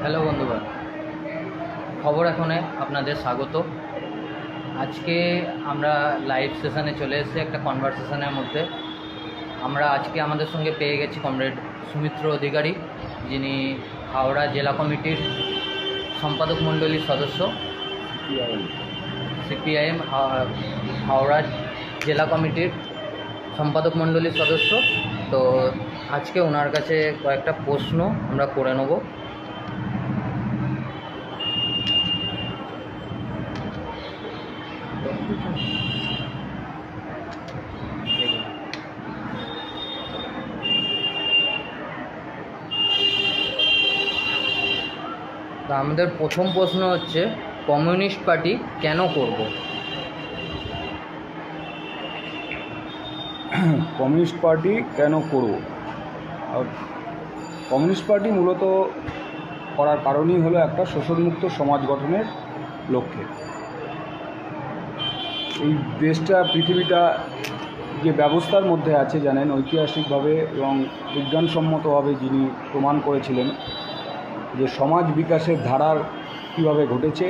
Hello বন্ধুরা, খবর এখনে আপনাদের স্বাগত। আজকে আমরা লাইভ সেশনে চলে এসেছি একটা কনভারসেশনের মধ্যে। আমরা আজকে আমাদের সঙ্গে পেয়ে গেছি কমরেড সুমিত্র অধিকারী, যিনি হাওড়া জেলা কমিটির সম্পাদক মণ্ডলীর সদস্য, সিপিআইএম হাওড়া জেলা কমিটির সম্পাদক মণ্ডলীর সদস্য। তো আজকে ওনার কাছে কয়েকটা প্রশ্ন আমরা করে নেব। তো আমাদের প্রথম প্রশ্ন হচ্ছে, কমিউনিস্ট পার্টি কেন করব? কমিউনিস্ট পার্টি কেন করব? কমিউনিস্ট পার্টি মূলত করার কারণই হলো একটা শোষণমুক্ত সমাজ গঠনের লক্ষ্যে। এই দেশটা, পৃথিবীটা যে ব্যবস্থার মধ্যে আছে জানেন, ঐতিহাসিকভাবে এবং বিজ্ঞানসম্মতভাবে যিনি প্রমাণ করেছিলেন যে সমাজ বিকাশের ধারার কীভাবে ঘটেছে,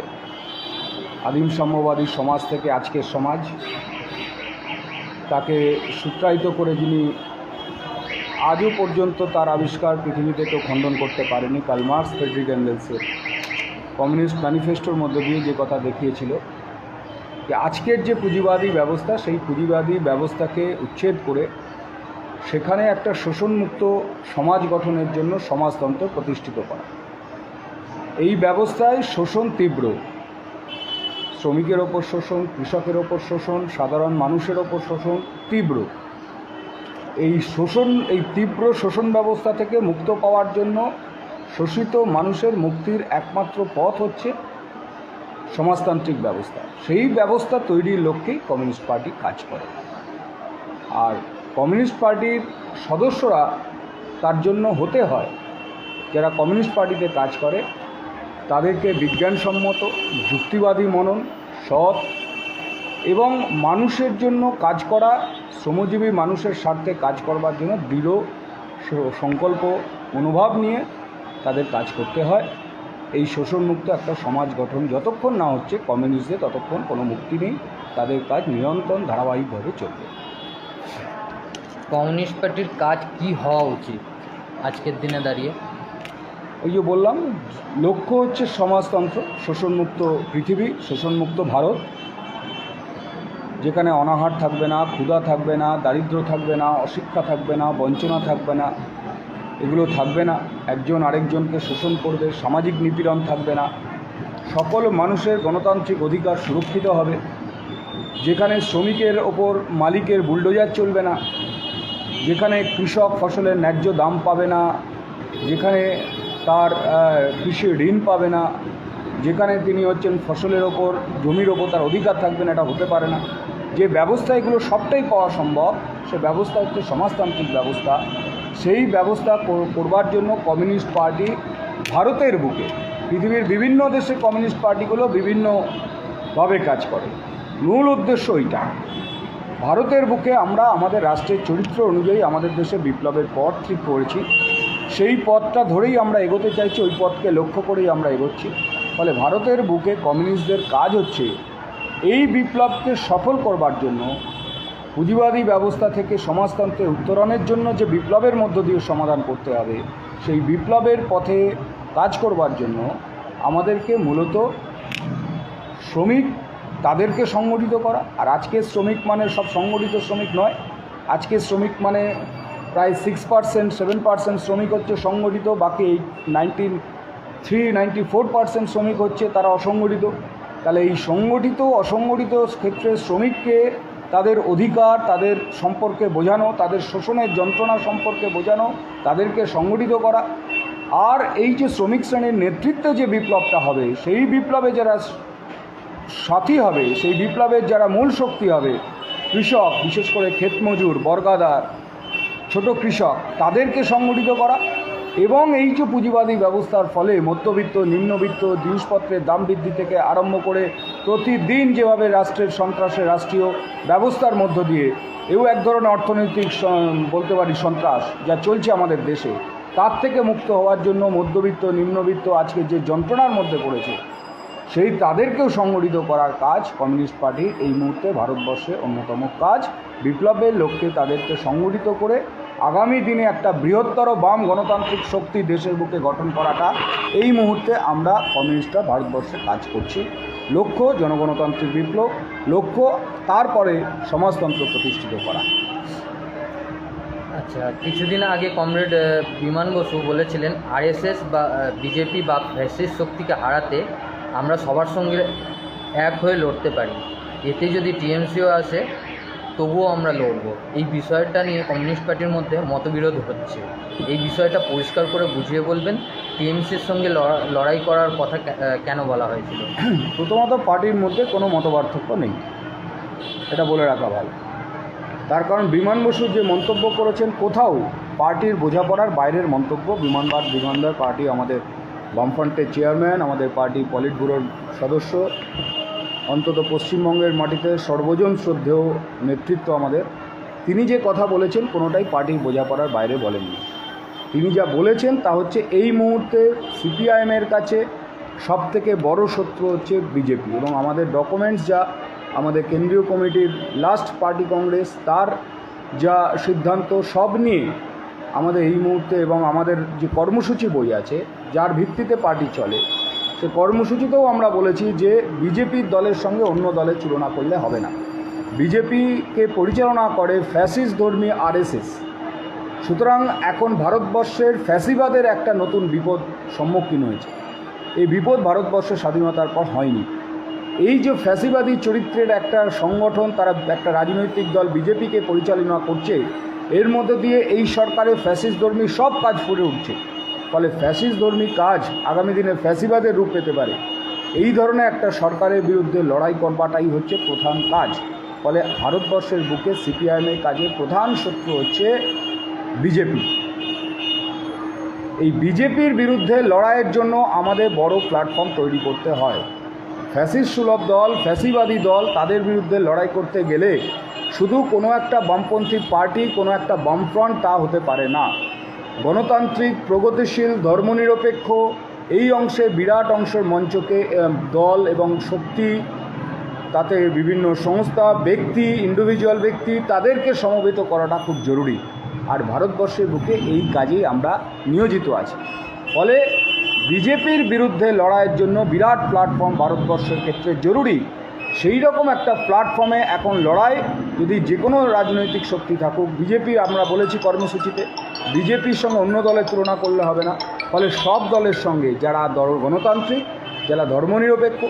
আদিম সাম্যবাদী সমাজ থেকে আজকের সমাজ, তাকে সূত্রায়িত করে যিনি আজও পর্যন্ত তার আবিষ্কার পৃথিবীতে কেউ খণ্ডন করতে পারেনি, কার্ল মার্কস, ফ্রেডরিক এঙ্গেলসের কমিউনিস্ট ম্যানিফেস্টোর মধ্যে দিয়ে যে কথা দেখিয়েছিল যে আজকের যে পুঁজিবাদী ব্যবস্থা, সেই পুঁজিবাদী ব্যবস্থাকে উচ্ছেদ করে সেখানে একটা শোষণমুক্ত সমাজ গঠনের জন্য সমাজতন্ত্র প্রতিষ্ঠিত করা। এই ব্যবস্থায় শোষণ তীব্র, শ্রমিকের ওপর শোষণ, কৃষকের ওপর শোষণ, সাধারণ মানুষের ওপর শোষণ তীব্র। এই তীব্র শোষণ ব্যবস্থা থেকে মুক্ত পাওয়ার জন্য শোষিত মানুষের মুক্তির একমাত্র পথ হচ্ছে সমাজতান্ত্রিক ব্যবস্থা। সেই ব্যবস্থা তৈরির লক্ষ্যেই কমিউনিস্ট পার্টি কাজ করে। আর কমিউনিস্ট পার্টির সদস্যরা তার জন্য হতে হয়, যারা কমিউনিস্ট পার্টিতে কাজ করে তাদেরকে বিজ্ঞানসম্মত, যুক্তিবাদী মনন, সৎ এবং মানুষের জন্য কাজ করা, শ্রমজীবী মানুষের স্বার্থে কাজ করবার জন্য দৃঢ় সংকল্প মনোভাব নিয়ে তাদের কাজ করতে হয়। এই শোষণমুক্ত একটা সমাজ গঠন যতক্ষণ না হচ্ছে কমিউনিস্টদের, ততক্ষণ কোনো মুক্তি নেই। তাদের কাজ নিরন্তর ধারাবাহিকভাবে চলবে। কমিউনিস্ট পার্টির কাজ কি হওয়া উচিত আজকের দিনে দাঁড়িয়ে? ওই যে বললাম, লক্ষ্য হচ্ছে সমাজতন্ত্র, শোষণমুক্ত পৃথিবী, শোষণমুক্ত ভারত, যেখানে অনাহার থাকবে না, ক্ষুধা থাকবে না, দারিদ্র থাকবে না, অশিক্ষা থাকবে না, বঞ্চনা থাকবে না, এগুলো থাকবে না। একজন আরেকজনকে শোষণ করবে, সামাজিক নিপীড়ন থাকবে না, সকল মানুষের গণতান্ত্রিক অধিকার সুরক্ষিত হবে, যেখানে শ্রমিকের ওপর মালিকের বুলডোজার চলবে না, যেখানে কৃষক ফসলের ন্যায্য দাম পাবে না, যেখানে তার কৃষি ঋণ পাবে না, যেখানে তিনি হচ্ছেন ফসলের ওপর, জমির ওপর তার অধিকার থাকবে না, এটা হতে পারে না। যে ব্যবস্থা এগুলো সবটাই পাওয়া সম্ভব, সে ব্যবস্থা হচ্ছে সমাজতান্ত্রিক ব্যবস্থা। সেই ব্যবস্থা করবার জন্য কমিউনিস্ট পার্টি ভারতের বুকে, পৃথিবীর বিভিন্ন দেশে কমিউনিস্ট পার্টিগুলো বিভিন্নভাবে কাজ করে। মূল উদ্দেশ্য এইটা। ভারতের বুকে আমরা আমাদের রাষ্ট্রের চরিত্র অনুযায়ী আমাদের দেশে বিপ্লবের পথ ঠিক করেছি, সেই পথটা ধরেই আমরা এগোতে চাইছি, ওই পথকে লক্ষ্য করেই আমরা এগোচ্ছি। ফলে ভারতের বুকে কমিউনিস্টদের কাজ হচ্ছে এই বিপ্লবকে সফল করবার জন্য, পুঁজিবাদী ব্যবস্থা থেকে সমাজতন্ত্রে উত্তরণের জন্য যে বিপ্লবের মধ্য দিয়ে সমাধান করতে হবে, সেই বিপ্লবের পথে কাজ করবার জন্য আমাদেরকে মূলত শ্রমিক, তাদেরকে সংগঠিত করা। আর আজকের শ্রমিক মানে সব সংগঠিত শ্রমিক নয়। আজকের শ্রমিক মানে প্রায় 6%, 7% শ্রমিক হচ্ছে সংগঠিত, বাকি 94% শ্রমিক হচ্ছে তারা অসংগঠিত। তাহলে এই সংগঠিত অসংগঠিত ক্ষেত্রে শ্রমিককে তাদের অধিকার, তাদের সম্পর্কে বোঝানো, তাদের শোষণের যন্ত্রণা সম্পর্কে বোঝানো, তাদেরকে সংগঠিত করা। আর এই যে শ্রমিক শ্রেণীর নেতৃত্বে যে বিপ্লবটা হবে, সেই বিপ্লবে যারা সাথী হবে, সেই বিপ্লবের যারা মূল শক্তি হবে, কৃষক, বিশেষ করে ক্ষেতমজুর, বর্গাদার, ছোট কৃষক, তাদেরকে সংগঠিত করা। এবং এই যে পুঁজিবাদী ব্যবস্থার ফলে মধ্যবিত্ত, নিম্নবিত্ত, জিনিসপত্রের দাম বৃদ্ধি থেকে আরম্ভ করে প্রতিদিন যেভাবে রাষ্ট্রের সন্ত্রাসের, রাষ্ট্রীয় ব্যবস্থার মধ্য দিয়ে এও এক ধরনের অর্থনৈতিক বলতে পারি সন্ত্রাস যা চলছে আমাদের দেশে, তার থেকে মুক্ত হওয়ার জন্য মধ্যবিত্ত নিম্নবিত্ত আজকে যে যন্ত্রণার মধ্যে পড়েছে সেই তাদেরকেও সংগঠিত করার কাজ কমিউনিস্ট পার্টির এই মুহূর্তে ভারতবর্ষে অন্যতম কাজ। বিপ্লবের লক্ষ্যে তাদেরকে সংগঠিত করে আগামী দিনে একটা বৃহত্তর বাম গণতান্ত্রিক শক্তি দেশের বুকে গঠন করাটা এই মুহূর্তে আমরা কমিউনিস্টরা ভারতবর্ষে কাজ করছি। লক্ষ্য জনগণতান্ত্রিক বিপ্লব, লক্ষ্য তারপরে সমাজতন্ত্র প্রতিষ্ঠিত করা। আচ্ছা, কিছুদিন আগে কমরেড বিমান বসু বলেছিলেন আরএসএস বা বিজেপি বা ফ্যাসিস্ট শক্তিকে হারাতে আমরা সবার সঙ্গে এক হয়ে লড়তে পারি, এতে যদি টিএমসিও আসে তবুও আমরা লড়ব। এই বিষয়টা নিয়ে কমিউনিস্ট পার্টির মধ্যে মতবিরোধ হচ্ছে, এই বিষয়টা পরিষ্কার করে বুঝিয়ে বলবেন। টিএমসির সঙ্গে লড়াই করার কথা কেন বলা হয়েছিল? প্রথমত পার্টির মধ্যে কোনো মতপার্থক্য নেই, এটা বলে রাখা ভালো। তার কারণ বিমান বসু যে মন্তব্য করেছেন কোথাও পার্টির বোঝাপড়ার বাইরের মন্তব্য। বিমানদার পার্টি আমাদের বামফ্রন্টের চেয়ারম্যান, আমাদের পার্টি পলিট ব্যুরোর সদস্য, অন্তত পশ্চিমবঙ্গের মাটিতে সর্বজন শ্রদ্ধেয় নেতৃত্ব আমাদের। তিনি যে কথা বলেছেন কোনোটাই পার্টির বোঝাপড়ার বাইরে বলেননি। তিনি যা বলেছেন তা হচ্ছে এই মুহূর্তে সিপিআইএমের কাছে সবথেকে বড় শত্রু হচ্ছে বিজেপি, এবং আমাদের ডকুমেন্টস যা আমাদের কেন্দ্রীয় কমিটির লাস্ট পার্টি কংগ্রেস তার যা সিদ্ধান্ত সব নিয়ে আমাদের এই মুহূর্তে, এবং আমাদের যে কর্মসূচি বই আছে যার ভিত্তিতে পার্টি চলে, সে কর্মসূচিতেও আমরা বলেছি যে বিজেপির দলের সঙ্গে অন্য দলের তুলনা করলে হবে না। বিজেপিকে পরিচালনা করে ফ্যাসিস্ট ধর্মী আরএসএস। সুতরাং এখন ভারতবর্ষের ফ্যাসিবাদের একটা নতুন বিপদ সম্মুখীন হয়েছে। এই বিপদ ভারতবর্ষের স্বাধীনতার পর হয়নি। এই যে ফ্যাসিবাদী চরিত্রের একটা সংগঠন, তারা একটা রাজনৈতিক দল বিজেপিকে পরিচালনা করছে, এর মধ্যে দিয়ে এই সরকারের ফ্যাসিস্ট ধর্মী সব কাজ ফুটে উঠছে। ফলে ফ্যাসিস্ট ধর্মী কাজ আগামী দিনে ফ্যাসিবাদের রূপ পেতে পারে। এই ধরনের একটা সরকারের বিরুদ্ধে লড়াই করবাটাই হচ্ছে প্রধান কাজ। ফলে ভারতবর্ষের বুকে সিপিআইএমের কাজের প্রধান শত্রু হচ্ছে বিজেপি। এই বিজেপির বিরুদ্ধে লড়াইয়ের জন্য আমাদের বড় প্ল্যাটফর্ম তৈরি করতে হয়। ফ্যাসিস্ট সুলভ দল, ফ্যাসিবাদী দল, তাদের বিরুদ্ধে লড়াই করতে গেলে শুধু কোনো একটা বামপন্থী পার্টি, কোনো একটা বামফ্রন্ট তা হতে পারে না। গণতান্ত্রিক, প্রগতিশীল, ধর্মনিরপেক্ষ এই অংশে বিরাট অংশের মঞ্চকে দল এবং শক্তি, তাতে বিভিন্ন সংস্থা, ব্যক্তি, ইন্ডিভিজুয়াল ব্যক্তি, তাদেরকে সমবেত করাটা খুব জরুরি। আর ভারতবর্ষের বুকে এই কাজেই আমরা নিয়োজিত আছি। ফলে বিজেপির বিরুদ্ধে লড়াইয়ের জন্য বিরাট প্ল্যাটফর্ম ভারতবর্ষের ক্ষেত্রে জরুরি। সেই রকম একটা প্ল্যাটফর্মে এখন লড়াই, যদি যে কোনো রাজনৈতিক শক্তি থাকুক, বিজেপি আমরা বলেছি কর্মসূচিতে বিজেপির সঙ্গে অন্য দলের তুলনা করলে হবে না। ফলে সব দলের সঙ্গে যারা গণতান্ত্রিক, যারা ধর্মনিরপেক্ষ,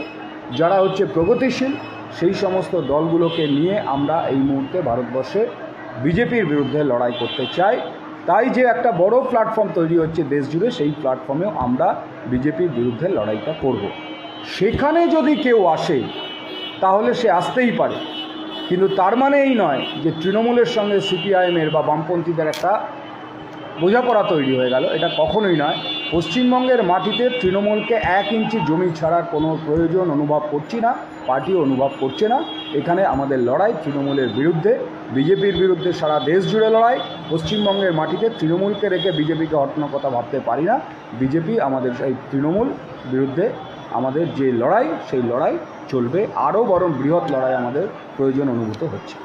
যারা হচ্ছে প্রগতিশীল, সেই সমস্ত দলগুলোকে নিয়ে আমরা এই মুহূর্তে ভারতবর্ষে বিজেপির বিরুদ্ধে লড়াই করতে চাই। তাই যে একটা বড় প্ল্যাটফর্ম তৈরি হচ্ছে দেশ জুড়ে, সেই প্ল্যাটফর্মেও আমরা বিজেপির বিরুদ্ধে লড়াইটা করব। সেখানে যদি কেউ আসে তাহলে সে আসতেই পারে, কিন্তু তার মানে এই নয় যে তৃণমূলের সঙ্গে সিপিআইএমের বা বামপন্থীদের একটা বোঝাপড়া তৈরি হয়ে গেল, এটা কখনোই নয়। পশ্চিমবঙ্গের মাটিতে তৃণমূলকে 1 ইঞ্চি জমি ছাড়ার কোনো প্রয়োজন অনুভব করছি না, পার্টিও অনুভব করছে না। এখানে আমাদের লড়াই তৃণমূলের বিরুদ্ধে, বিজেপির বিরুদ্ধে সারা দেশ জুড়ে লড়াই। পশ্চিমবঙ্গের মাটিতে তৃণমূলকে রেখে বিজেপিকে হটানোর কথা ভাবতে পারি না। বিজেপি আমাদের এই তৃণমূল বিরুদ্ধে আমাদের যে লড়াই, সেই লড়াই চলবে, আরও বরং বৃহৎ লড়াই আমাদের প্রয়োজন অনুভূত হচ্ছে।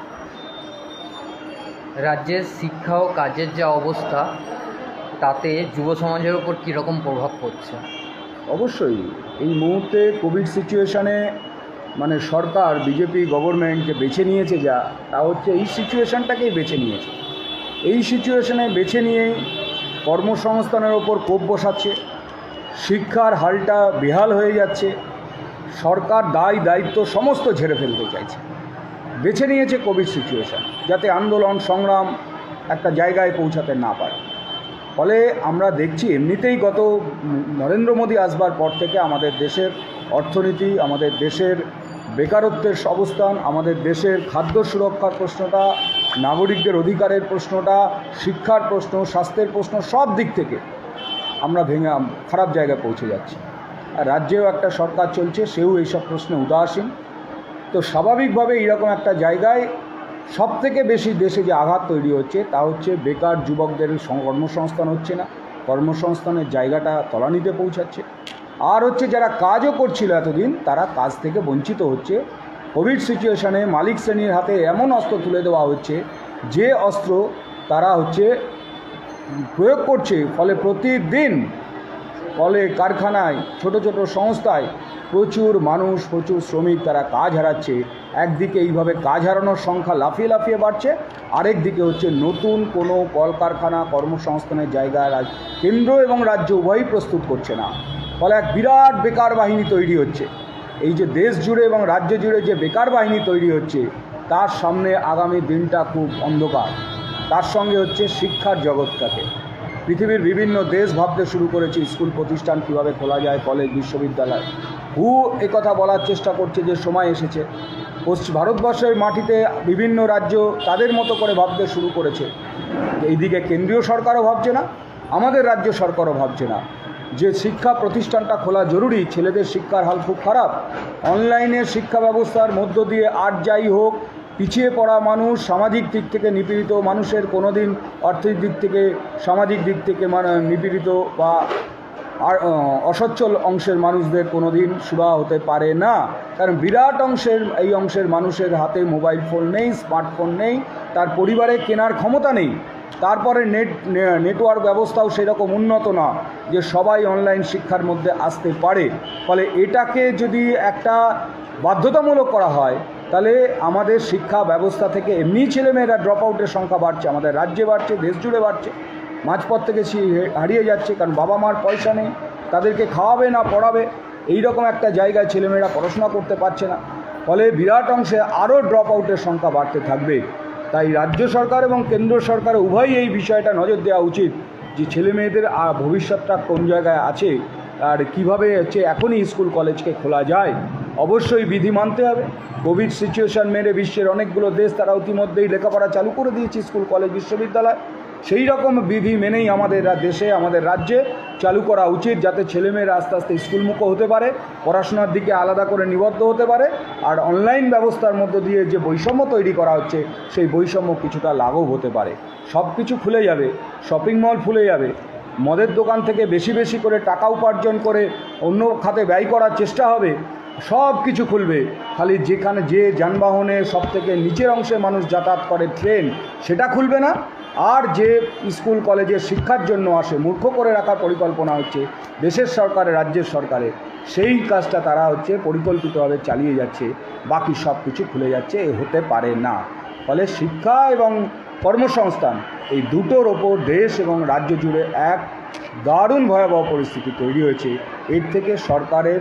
রাজ্যের শিক্ষা ও কাজের যা অবস্থা, তাতে যুব সমাজের ওপর কীরকম প্রভাব পড়ছে? অবশ্যই এই মুহূর্তে কোভিড সিচুয়েশানে মানে সরকার, বিজেপি গভর্নমেন্টকে বেছে নিয়েছে যা, তা হচ্ছে এই সিচুয়েশানটাকেই বেছে নিয়েছে। এই সিচুয়েশানে বেছে নিয়ে কর্মসংস্থানের ওপর কোপ বসাচ্ছে, শিক্ষার হালটা বেহাল হয়ে যাচ্ছে, সরকার দায়িত্ব সমস্ত ঝেড়ে ফেলতে চাইছে। বেছে নিয়েছে কোভিড সিচুয়েশান, যাতে আন্দোলন সংগ্রাম একটা জায়গায় পৌঁছাতে না পারে। ফলে আমরা দেখছি এমনিতেই গত নরেন্দ্র মোদী আসবার পর থেকে আমাদের দেশের অর্থনীতি, আমাদের দেশের বেকারত্বের অবস্থান, আমাদের দেশের খাদ্য সুরক্ষার প্রশ্নটা, নাগরিকদের অধিকারের প্রশ্নটা, শিক্ষার প্রশ্ন, স্বাস্থ্যের প্রশ্ন, সব দিক থেকে আমরা খারাপ জায়গায় পৌঁছে যাচ্ছি। আর রাজ্যেও একটা সরকার চলছে, সেও এইসব প্রশ্নে উদাসীন। তো স্বাভাবিকভাবে এইরকম একটা জায়গায় সবথেকে বেশি দেশে যে আঘাত তৈরি হচ্ছে তা হচ্ছে বেকার যুবকদের কর্মসংস্থান হচ্ছে না, কর্মসংস্থানের জায়গাটা তলানিতে পৌঁছাচ্ছে। আর হচ্ছে যারা কাজও করছিল এতদিন, তারা কাজ থেকে বঞ্চিত হচ্ছে। কোভিড সিচুয়েশানে মালিক শ্রেণীর হাতে এমন অস্ত্র তুলে দেওয়া হচ্ছে, যে অস্ত্র তারা হচ্ছে প্রয়োগ করছে, ফলে প্রতিদিন কলে কারখানায় ছোট ছোট সংস্থায় প্রচুর মানুষ, প্রচুর শ্রমিক তারা কাজ হারাচ্ছে। একদিকে এইভাবে কাজ হারানোর সংখ্যা লাফিয়ে লাফিয়ে বাড়ছে, আরেক দিকে হচ্ছে নতুন কোনো কলকারখানা কর্মসংস্থানের জায়গা কেন্দ্র এবং রাজ্য উভয়ই প্রস্তুত করছে না। ফলে এক বিরাট বেকার বাহিনী তৈরি হচ্ছে। এই যে দেশ জুড়ে এবং রাজ্য জুড়ে যে বেকার বাহিনী তৈরি হচ্ছে, তার সামনে আগামী দিনটা খুব অন্ধকার। তার সঙ্গে হচ্ছে শিক্ষার জগৎটাকে পৃথিবীর বিভিন্ন দেশ ভাবতে শুরু করেছে স্কুল প্রতিষ্ঠান কীভাবে খোলা যায়, কলেজ বিশ্ববিদ্যালয়। একথা বলার চেষ্টা করছে যে সময় এসেছে। ভারতবর্ষের মাটিতে বিভিন্ন রাজ্য তাদের মতো করে ভাবতে শুরু করেছে। এইদিকে কেন্দ্রীয় সরকারও ভাবছে না, আমাদের রাজ্য সরকারও ভাবছে না যে শিক্ষা প্রতিষ্ঠানটা খোলা জরুরি। ছেলেদের শিক্ষার হাল খুব খারাপ। অনলাইনে শিক্ষা ব্যবস্থার মধ্য দিয়ে আর যাই হোক, পিছিয়ে পড়া মানুষ, সামাজিক দিক থেকে নিপীড়িত মানুষের কোনো দিন অর্থনৈতিক দিক থেকে, সামাজিক দিক থেকে নিপীড়িত বা আর অসচ্ছল অংশের মানুষদের কোনো দিন সুরাহা হতে পারে না। কারণ বিরাট অংশের মানুষের হাতে মোবাইল ফোন নেই, স্মার্টফোন নেই, তার পরিবারে কেনার ক্ষমতা নেই। তারপরে নেটওয়ার্ক ব্যবস্থাও সেরকম উন্নত না যে সবাই অনলাইন শিক্ষার মধ্যে আসতে পারে। ফলে এটাকে যদি একটা বাধ্যতামূলক করা হয়, তাহলে আমাদের শিক্ষা ব্যবস্থা থেকে এমনিই ছেলেমেয়েরা ড্রপ আউটের সংখ্যা বাড়ছে, আমাদের রাজ্যে বাড়ছে, দেশ জুড়ে বাড়ছে। মাঝপথ থেকে হারিয়ে যাচ্ছে, কারণ বাবা মার পয়সা নেই, তাদেরকে খাওয়াবে না পড়াবে, এই রকম একটা জায়গায় ছেলেমেয়েরা পড়াশোনা করতে পারছে না। ফলে বিরাট অংশে আরও ড্রপ আউটের সংখ্যা বাড়তে থাকবে। তাই রাজ্য সরকার এবং কেন্দ্র সরকার উভয়ই এই বিষয়টা নজর দেওয়া উচিত যে ছেলেমেয়েদের ভবিষ্যৎটা কোন জায়গায় আছে, আর কীভাবে হচ্ছে এখনই স্কুল কলেজকে খোলা যায়। অবশ্যই বিধি মানতে হবে। কোভিড সিচুয়েশান মেরে বিশ্বের অনেকগুলো দেশ তারা ইতিমধ্যেই লেখাপড়া চালু করে দিয়েছে, স্কুল কলেজ বিশ্ববিদ্যালয়। সেই রকম বিধি মেনেই আমাদের দেশে, আমাদের রাজ্যে চালু করা উচিত, যাতে ছেলেমেয়েরা আস্তে আস্তে স্কুলমুখো হতে পারে, পড়াশোনার দিকে আলাদা করে নিবদ্ধ হতে পারে। আর অনলাইন ব্যবস্থার মধ্য দিয়ে যে বৈষম্য তৈরি করা হচ্ছে, সেই বৈষম্য কিছুটা লাঘব হতে পারে। সব কিছু খুলে যাবে, শপিং মল খুলে যাবে, মদের দোকান থেকে বেশি বেশি করে টাকা উপার্জন করে অন্য খাতে ব্যয় করার চেষ্টা হবে, সব কিছু খুলবে। খালি যেখানে যে যানবাহনে সবথেকে নিচের অংশে মানুষ যাতায়াত করে, ট্রেন, সেটা খুলবে না। আর যে স্কুল কলেজের শিক্ষার জন্য আসে, মূর্খ করে রাখার পরিকল্পনা হচ্ছে দেশের সরকারে, রাজ্যের সরকারে, সেই কাজটা তারা হচ্ছে পরিকল্পিতভাবে চালিয়ে যাচ্ছে। বাকি সব কিছু খুলে যাচ্ছে, এ হতে পারে না। ফলে শিক্ষা এবং কর্মসংস্থান এই দুটোর ওপর দেশ এবং রাজ্য জুড়ে এক দারুণ ভয়াবহ পরিস্থিতি তৈরি হয়েছে। এর থেকে সরকারের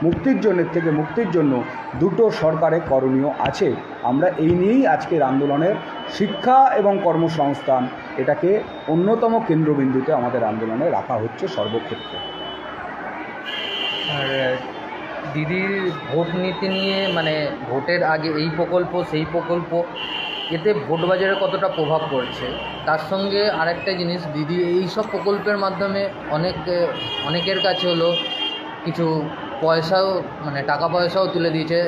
মুক্তির জন্য দুটো সরকারের করণীয় আছে। আমরা এই নিয়েই আজকের আন্দোলনের শিক্ষা এবং কর্মসংস্থান এটাকে অন্যতম কেন্দ্রবিন্দুতে আমাদের আন্দোলনে রাখা হচ্ছে সর্বক্ষেত্রে। আর দিদির ভোট নীতি নিয়ে, মানে ভোটের আগে এই প্রকল্প সেই প্রকল্প, এতে ভোট বাজারে কতটা প্রভাব পড়ছে, তার সঙ্গে আরেকটা জিনিস, দিদি এই সব প্রকল্পের মাধ্যমে অনেকের কাছে হলো কিছু পয়সাও, মানে টাকা পয়সাও তুলে দিয়েছে,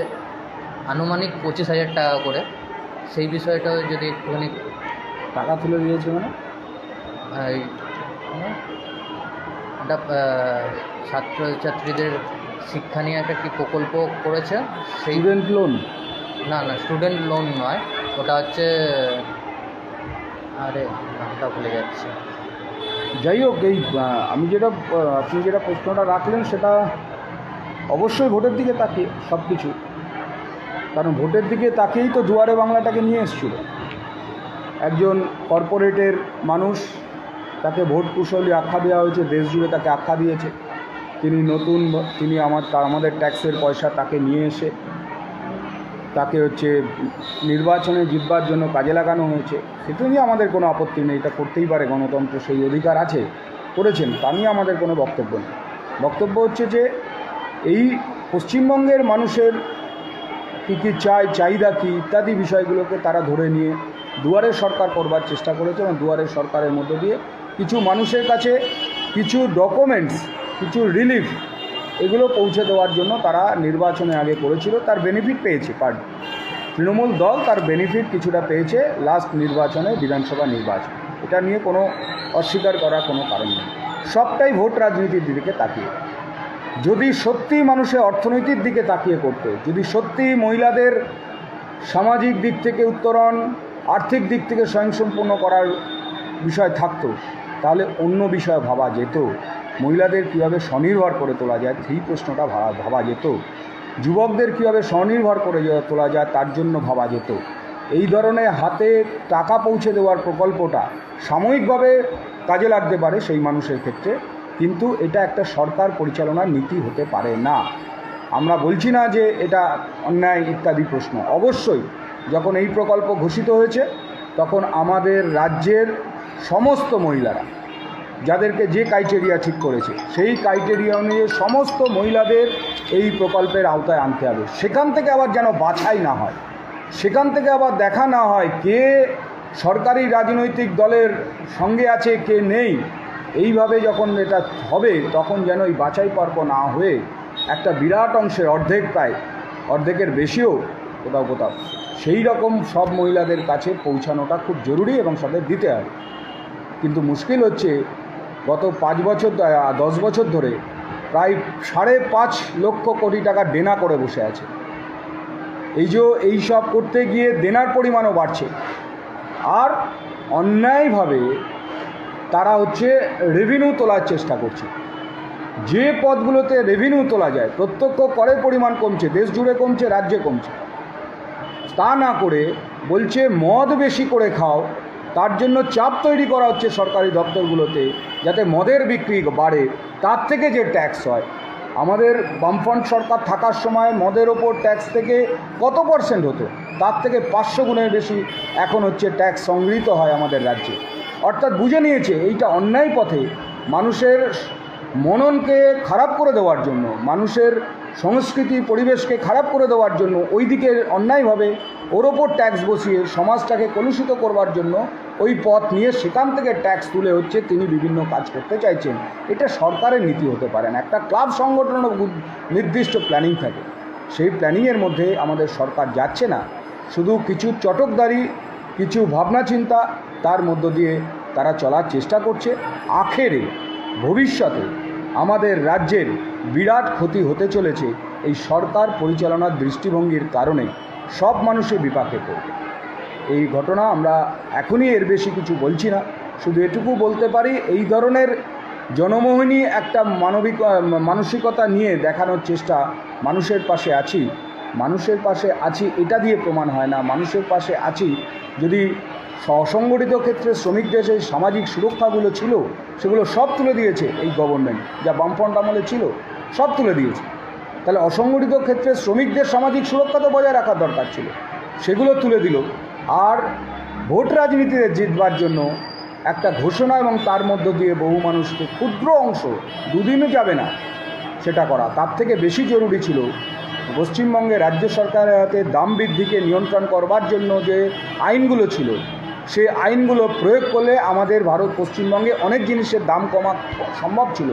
আনুমানিক 25,000 টাকা করে। সেই বিষয়টাও যদি একটুখানি। টাকা তুলে দিয়েছে মানে একটা ছাত্রছাত্রীদের শিক্ষা নিয়ে একটা কি প্রকল্প করেছে, সেই স্টুডেন্ট লোন? না, স্টুডেন্ট লোন নয়, ওটা হচ্ছে, আরে নামটা ভুলে যাচ্ছে। যাই হোক, আপনি যেটা প্রশ্নটা রাখলেন, সেটা অবশ্যই ভোটের দিকে তাকিয়ে সব কিছু। কারণ ভোটের দিকে তাকিয়েই তো দুয়ারে বাংলাটাকে নিয়ে এসেছিল। একজন কর্পোরেটের মানুষ, তাকে ভোট কুশলী আখ্যা দেওয়া হয়েছে, দেশ জুড়ে তাকে আখ্যা দিয়েছে। তিনি আমাদের ট্যাক্সের পয়সা তাকে নিয়ে এসে তাকে হচ্ছে নির্বাচনে জিতবার জন্য কাজে লাগানো হয়েছে। সেটা নিয়ে আমাদের কোনো আপত্তি নেই, এটা করতেই পারে, গণতন্ত্র সেই অধিকার আছে, করেছেন, তা নিয়ে আমাদের কোনো বক্তব্য নেই। বক্তব্য হচ্ছে যে এই পশ্চিমবঙ্গের মানুষের কী কী চাহিদা কী ইত্যাদি বিষয়গুলোকে তারা ধরে নিয়ে দুয়ারে সরকার করবার চেষ্টা করেছে, এবং দুয়ারে সরকারের মধ্য দিয়ে কিছু মানুষের কাছে কিছু ডকুমেন্টস, কিছু রিলিফ, এগুলো পৌঁছে দেওয়ার জন্য তারা নির্বাচনে আগে করেছিল। তার বেনিফিট পেয়েছে তৃণমূল দল, তার বেনিফিট কিছুটা পেয়েছে লাস্ট নির্বাচনে, বিধানসভা নির্বাচন। এটা নিয়ে কোনো অস্বীকার করার কোনো কারণ নেই। সবটাই ভোট রাজনীতির দিকে তাকিয়ে। যদি সত্যি মানুষের অর্থনৈতিক দিকে তাকিয়ে করতো, যদি সত্যি মহিলাদের সামাজিক দিক থেকে উত্তরণ, আর্থিক দিক থেকে স্বয়ংসম্পূর্ণ করার বিষয় থাকতো, তাহলে অন্য বিষয় ভাবা যেত। মহিলাদের কীভাবে স্বনির্ভর করে তোলা যায় সেই প্রশ্নটা ভাবা যেত। যুবকদের কীভাবে স্বনির্ভর করে তোলা যায় তার জন্য ভাবা যেত। এই ধরনের হাতে টাকা পৌঁছে দেওয়ার প্রকল্পটা সাময়িকভাবে কাজে লাগতে পারে সেই মানুষের ক্ষেত্রে, কিন্তু এটা একটা সরকার পরিচালনার নীতি হতে পারে না। আমরা বলছি না যে এটা অন্যায় ইত্যাদি প্রশ্ন। অবশ্যই যখন এই প্রকল্প ঘোষিত হয়েছে তখন আমাদের রাজ্যের সমস্ত মহিলারা, যাদেরকে যে ক্রাইটেরিয়া ঠিক করেছে সেই ক্রাইটেরিয়া অনুযায়ী সমস্ত মহিলাদের এই প্রকল্পের আওতায় আনতে হবে। সেখান থেকে আবার যেন বাছাই না হয়, সেখান থেকে আবার দেখা না হয় কে সরকারি রাজনৈতিক দলের সঙ্গে আছে কে নেই। এইভাবে যখন এটা হবে তখন যেন এই বাছাই পর্ব না হয়ে একটা বিরাট অংশের অর্ধেকের বেশিও কোথাও সেই রকম সব মহিলাদের কাছে পৌঁছানোটা খুব জরুরি এবং তাদের দিতে হবে। কিন্তু মুশকিল হচ্ছে গত 10 বছর ধরে প্রায় 5.5 লক্ষ কোটি টাকা দেনা করে বসে আছে। এই সব করতে গিয়ে দেনার পরিমাণও বাড়ছে, আর অন্যায়ভাবে তারা রেভিনিউ তোলার চেষ্টা করছে। যে পদগুলোতে রেভিনিউ তোলা যায়, প্রত্যক্ষ করের পরিমাণ কমছে, দেশ জুড়ে কমছে, রাজ্যে কমছে, তা না করে বলছে মদ বেশি করে খাও, তার জন্য চাপ তৈরি করা হচ্ছে সরকারি দপ্তরগুলোতে যাতে মদের বিক্রি বাড়ে। তার থেকে যে ট্যাক্স হয়, আমাদের বামফ্রন্ট সরকার থাকার সময় মদের ওপর ট্যাক্স থেকে কত % হতো, তার থেকে 500 গুণের বেশি এখন ট্যাক্স সংগৃহীত হয় আমাদের রাজ্যে। অর্থাৎ বুঝে নিয়েছে এইটা অন্যায় পথে মানুষের মননকে খারাপ করে দেওয়ার জন্য, মানুষের সংস্কৃতি পরিবেশকে খারাপ করে দেওয়ার জন্য ওই দিকে অন্যায়ভাবে ওর ওপর ট্যাক্স বসিয়ে সমাজটাকে কলুষিত করবার জন্য ওই পথ নিয়ে সেখান থেকে ট্যাক্স তুলে তিনি বিভিন্ন কাজ করতে চাইছেন। এটা সরকারের নীতি হতে পারে না। একটা ক্লাব সংগঠনের নির্দিষ্ট প্ল্যানিং থাকে, সেই প্ল্যানিংয়ের মধ্যে আমাদের সরকার যাচ্ছে না। শুধু কিছু চটকদারি, কিছু ভাবনা চিন্তা, তার মধ্য দিয়ে তারা চলার চেষ্টা করছে। আখেরে ভবিষ্যতে আমাদের রাজ্যের বিরাট ক্ষতি হতে চলেছে এই সরকার পরিচালনার দৃষ্টিভঙ্গির কারণে। সব মানুষের বিপাকে পড়বে এই ঘটনা। আমরা এখনই এর বেশি কিছু বলছি না, শুধু এটুকু বলতে পারি এই ধরনের জনমোহিনী একটা মানসিকতা নিয়ে দেখানোর চেষ্টা, মানুষের পাশে আছি এটা দিয়ে প্রমাণ হয় না। মানুষের পাশে আছি যদি অসংগঠিত ক্ষেত্রে শ্রমিকদের যে সামাজিক সুরক্ষাগুলো ছিল সেগুলো সব তুলে দিয়েছে এই গভর্নমেন্ট, যা বামফ্রন্ট আমলে ছিল সব তুলে দিয়েছে। তাহলে অসংগঠিত ক্ষেত্রে শ্রমিকদের সামাজিক সুরক্ষা তো বজায় রাখার দরকার ছিল, সেগুলো তুলে দিল। আর ভোট রাজনীতিতে জিতবার জন্য একটা ঘোষণা এবং তার মধ্য দিয়ে বহু মানুষকে ক্ষুদ্র অংশ, দুদিনও যাবে না সেটা করা। তার থেকে বেশি জরুরি ছিল পশ্চিমবঙ্গে রাজ্য সরকারের হাতে দাম বৃদ্ধিকে নিয়ন্ত্রণ করবার জন্য যে আইনগুলো ছিল, সেই আইনগুলো প্রয়োগ করলে আমাদের পশ্চিমবঙ্গে অনেক জিনিসের দাম কমা সম্ভব ছিল,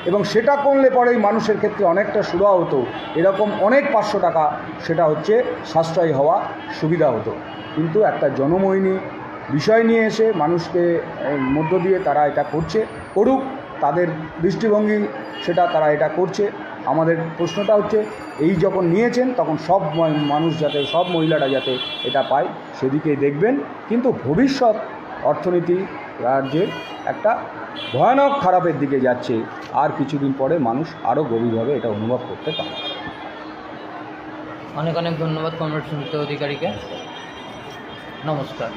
এবং সেটা করলে পরেই মানুষের ক্ষেত্রে অনেকটা সুবিধা হতো। এরকম অনেক 500 টাকা সেটা সাশ্রয় হওয়া সুবিধা হতো। কিন্তু একটা জনমোহিনী বিষয় নিয়ে এসে মানুষকে মধ্য দিয়ে তারা এটা করুক, তাদের দৃষ্টিভঙ্গি সেটা তারা এটা করছে। আমাদের প্রশ্নটা এই যখন নিয়েছেন তখন সব মানুষ যাতে, সব মহিলারা যাতে এটা পায় সেদিকেই দেখবেন। কিন্তু ভবিষ্যৎ অর্থনীতি রাজ্যের একটা ভয়ানক খারাপের দিকে যাচ্ছে, আর কিছুদিন পরে মানুষ আরও গভীরভাবে এটা অনুভব করতে পারে। অনেক অনেক ধন্যবাদ কমরেড সুমিত অধিকারীকে। নমস্কার।